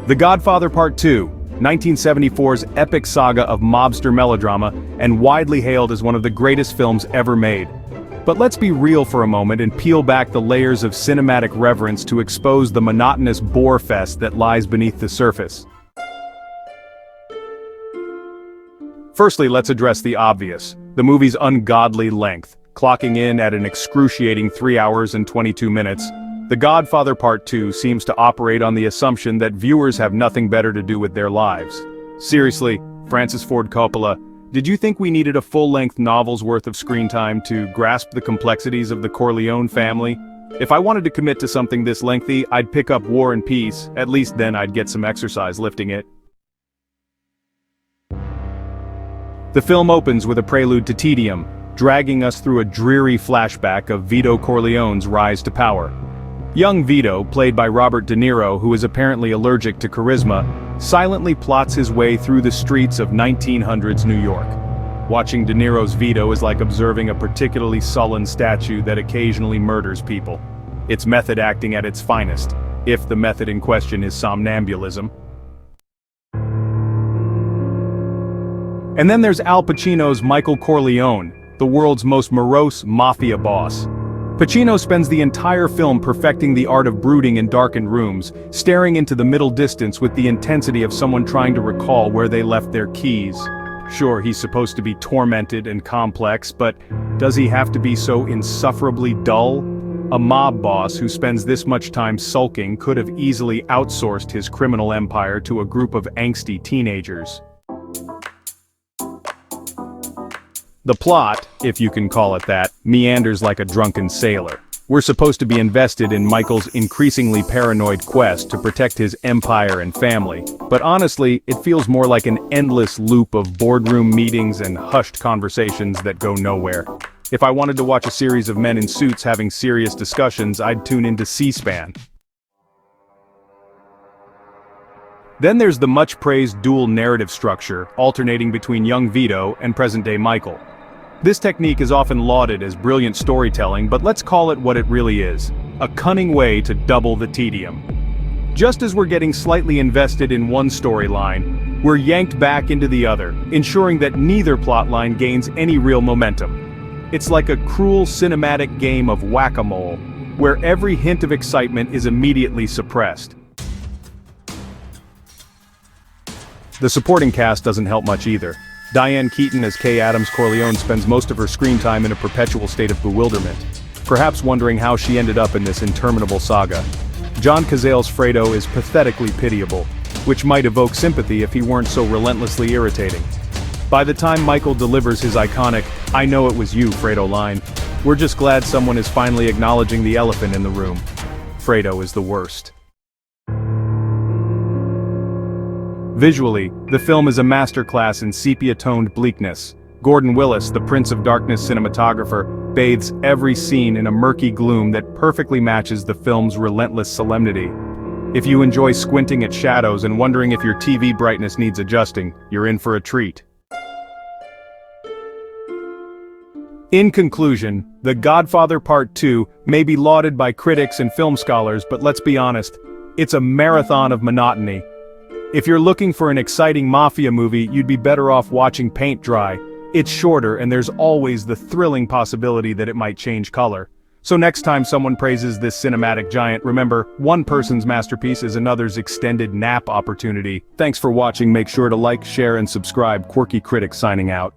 The Godfather Part II, 1974's epic saga of mobster melodrama, and widely hailed as one of the greatest films ever made. But let's be real for a moment and peel back the layers of cinematic reverence to expose the monotonous bore fest that lies beneath the surface. Firstly, let's address the obvious: the movie's ungodly length, clocking in at an excruciating 3 hours and 22 minutes. The Godfather Part II seems to operate on the assumption that viewers have nothing better to do with their lives. Seriously, Francis Ford Coppola, did you think we needed a full-length novel's worth of screen time to grasp the complexities of the Corleone family? If I wanted to commit to something this lengthy, I'd pick up War and Peace. At least then I'd get some exercise lifting it. The film opens with a prelude to tedium, dragging us through a dreary flashback of Vito Corleone's rise to power. Young Vito, played by Robert De Niro, who is apparently allergic to charisma, silently plots his way through the streets of 1900s New York. Watching De Niro's Vito is like observing a particularly sullen statue that occasionally murders people. It's method acting at its finest, if the method in question is somnambulism. And then there's Al Pacino's Michael Corleone, the world's most morose mafia boss. Pacino spends the entire film perfecting the art of brooding in darkened rooms, staring into the middle distance with the intensity of someone trying to recall where they left their keys. Sure, he's supposed to be tormented and complex, but does he have to be so insufferably dull? A mob boss who spends this much time sulking could have easily outsourced his criminal empire to a group of angsty teenagers. The plot, if you can call it that, meanders like a drunken sailor. We're supposed to be invested in Michael's increasingly paranoid quest to protect his empire and family, but honestly, it feels more like an endless loop of boardroom meetings and hushed conversations that go nowhere. If I wanted to watch a series of men in suits having serious discussions, I'd tune into C-SPAN. Then there's the much-praised dual narrative structure, alternating between young Vito and present-day Michael. This technique is often lauded as brilliant storytelling, but let's call it what it really is: a cunning way to double the tedium. Just as we're getting slightly invested in one storyline, we're yanked back into the other, ensuring that neither plotline gains any real momentum. It's like a cruel cinematic game of whack-a-mole, where every hint of excitement is immediately suppressed. The supporting cast doesn't help much either. Diane Keaton as Kay Adams Corleone spends most of her screen time in a perpetual state of bewilderment, perhaps wondering how she ended up in this interminable saga. John Cazale's Fredo is pathetically pitiable, which might evoke sympathy if he weren't so relentlessly irritating. By the time Michael delivers his iconic "I know it was you, Fredo" line, we're just glad someone is finally acknowledging the elephant in the room. Fredo is the worst. Visually, the film is a masterclass in sepia-toned bleakness. Gordon Willis, the Prince of Darkness cinematographer, bathes every scene in a murky gloom that perfectly matches the film's relentless solemnity. If you enjoy squinting at shadows and wondering if your TV brightness needs adjusting, you're in for a treat. In conclusion, The Godfather Part II may be lauded by critics and film scholars, but let's be honest, it's a marathon of monotony. If you're looking for an exciting mafia movie, you'd be better off watching paint dry. It's shorter, and there's always the thrilling possibility that it might change color. So next time someone praises this cinematic giant, remember, one person's masterpiece is another's extended nap opportunity. Thanks for watching. Make sure to like, share, and subscribe. Quirky Critic signing out.